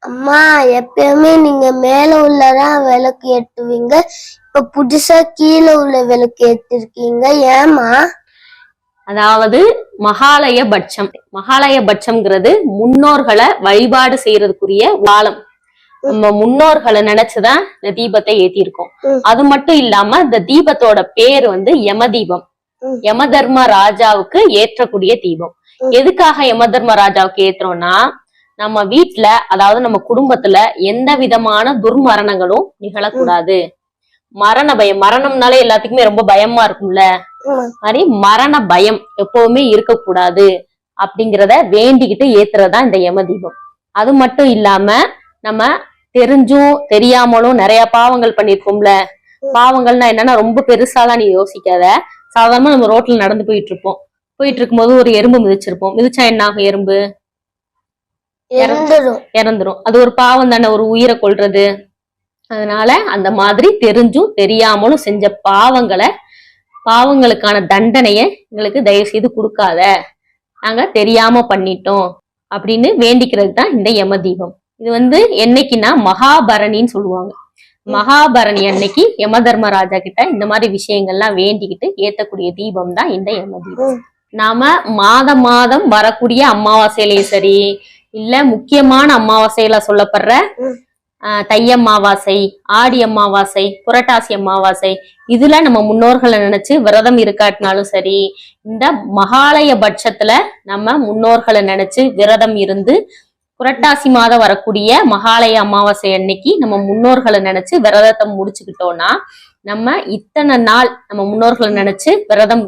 அம்மா எப்பயுமே நீங்க மேல உள்ளதான் விளக்கு ஏத்துவீங்க, இப்ப புதுசா கீழே உள்ள விளக்கு ஏத்திருக்கீங்க, ஏமா? அதாவது மகாலயபட்சம்ங்கிறது முன்னோர்களை வழிபாடு செய்யறதுக்குரிய காலம். நம்ம முன்னோர்களை நினைச்சுதான் இந்த தீபத்தை ஏத்திருக்கோம். அது மட்டும் இல்லாம இந்த தீபத்தோட பேர் யம தீபம். யம தர்ம ராஜாவுக்கு ஏற்றக்கூடிய தீபம். எதுக்காக யம தர்ம ராஜாவுக்கு ஏத்துறோம்னா, நம்ம வீட்டுல அதாவது நம்ம குடும்பத்துல எந்த விதமான துர்மரணங்களும் நிகழக்கூடாது. மரண பயம், மரணம்னாலே எல்லாத்துக்குமே ரொம்ப பயமா இருக்கும்ல, மாதிரி மரண பயம் எப்பவுமே இருக்கக்கூடாது அப்படிங்கிறத வேண்டிக்கிட்டு ஏத்துறதுதான் இந்த யம தீபம். அது மட்டும் இல்லாம நம்ம தெரிஞ்சும் தெரியாமலும் நிறைய பாவங்கள் பண்ணிருக்கோம்ல. பாவங்கள்னா என்னன்னா ரொம்ப பெருசாலாம் நீ யோசிக்காத. சாதாரணமா நம்ம ரோட்ல நடந்து போயிட்டு இருக்கும் போது ஒரு எறும்பு மிதிச்சிருப்போம். மிதிச்சா என்ன ஆகும்? எறும்பு இறந்துரும். அது ஒரு பாவம் தானே, ஒரு உயிரை கொல்றது. அதனால அந்த மாதிரி தெரிஞ்சும் தெரியாமலும் செஞ்ச பாவங்களுக்கான தண்டனைய எங்களுக்கு தயவு செய்து கொடுக்காத, நாங்க தெரியாம பண்ணிட்டோம் அப்படின்னு வேண்டிக்கிறது தான் இந்த யம தீபம். இது என்னைக்குன்னா மகாபரணின்னு சொல்லுவாங்க. மகாபரணி அன்னைக்கு யம தர்மராஜா கிட்ட இந்த மாதிரி விஷயங்கள்லாம் வேண்டிக்கிட்டு ஏத்தக்கூடிய தீபம் தான் இந்த யம தீபம். நாம மாதம் வரக்கூடிய அமாவாசையிலையும் சரி, இல்ல முக்கியமான அமாவாசையில சொல்லப்படுற தை அமாவாசை, ஆடி அமாவாசை, புரட்டாசி அமாவாசை, இதுல நம்ம முன்னோர்களை நினைச்சு விரதம் இருக்காட்டினாலும் சரி, இந்த மகாலய பட்சத்துல நம்ம முன்னோர்களை நினைச்சு விரதம் இருந்து புரட்டாசி மாதம் வரக்கூடிய மகாலய அமாவாசை அன்னைக்கு நம்ம முன்னோர்களை நினைச்சு விரதத்தை முடிச்சுக்கிட்டோம்னா, நம்ம இத்தனை நாள் நம்ம முன்னோர்களை நினைச்சு விரதம்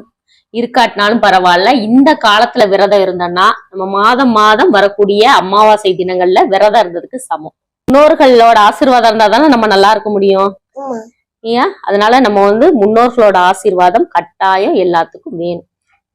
இருக்காட்டினாலும் பரவாயில்ல, இந்த காலத்துல விரதம் இருந்தோம்னா நம்ம மாதம் வரக்கூடிய அமாவாசை தினங்கள்ல விரதம் இருந்ததுக்கு சமம். முன்னோர்களோட ஆசீர்வாதம் இருந்தா தானே நம்ம நல்லா இருக்க முடியும். ஏன்? அதனால நம்ம முன்னோர்களோட ஆசீர்வாதம் கட்டாயம் எல்லாத்துக்கும் வேணும்.